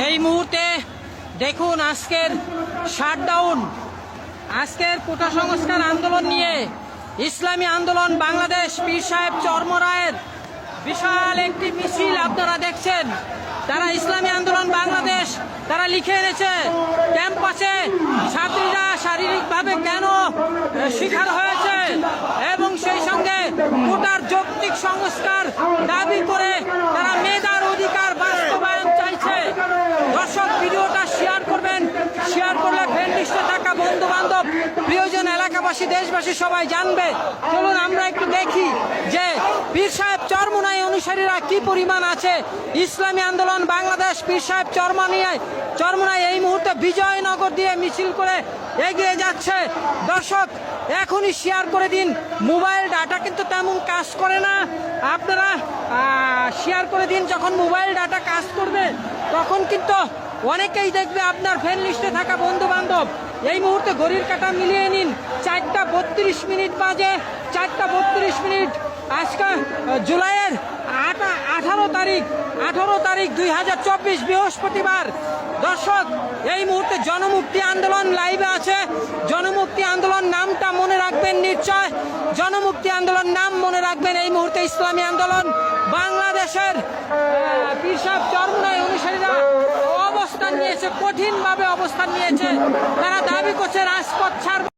এই মুহূর্তে দেখুন আজকের শাটডাউন, আজকের কোটা সংস্কার আন্দোলন নিয়ে ইসলামী আন্দোলন বাংলাদেশ পীর সাহেব চরমরায়ের বিশাল একটি মিছিল আপনারা দেখছেন। তারা ইসলামী আন্দোলন বাংলাদেশ তারা লিখে এনেছে ক্যাম্পাসে ছাত্রীরা শারীরিকভাবে কেন শিকার হয়েছে এবং সেই সঙ্গে কোটার যৌক্তিক সংস্কার দাবি করে তারা মেধার অধিকার বাস্তবায়ন চাইছে। দর্শক, ভিডিওটা শেয়ার করবেন, শেয়ার করলে ফ্রেন্ড লিস্টে থাকা বন্ধু বান্ধব প্রিয়জন এলাকাবাসী দেশবাসী সবাই জানবে। চলুন আমরা একটু দেখি যে পীর সাহেব চরমোনাই অনুসারীরা কি পরিমাণ আছে। ইসলামী আন্দোলন বাংলাদেশ পীর সাহেব চরমোনাই এই মুহূর্তে বিজয়নগর দিয়ে মিছিল করে এগিয়ে যাচ্ছে। দর্শক, এখনই শেয়ার করে দিন। মোবাইল ডাটা কিন্তু তেমন কাজ করে না, আপনারা শেয়ার করে দিন। যখন মোবাইল ডাটা কাজ করবে তখন কিন্তু অনেকেই দেখবে আপনার ফ্রেন্ড লিস্টে থাকা বন্ধু বান্ধব। এই মুহূর্তে ঘড়ির কাঁটা মিলিয়ে নিন, 4:32 বাজে, 4:32। আজকে জুলাইয়ের 18 তারিখ 2024 বৃহস্পতিবার। দর্শক, এই মুহূর্তে জনমুক্তি আন্দোলন লাইভে আছে। জনমুক্তি আন্দোলন নামটা মনে রাখবেন নিশ্চয়, জনমুক্তি আন্দোলন নাম মনে রাখবেন। এই মুহূর্তে ইসলামী আন্দোলন বাংলাদেশের পীর সাহেব চরমোনাই অনুসারীরা অবস্থান নিয়েছে, কঠিনভাবে অবস্থান নিয়েছে। তারা দাবি করছে রাজপথ ছাড়বে।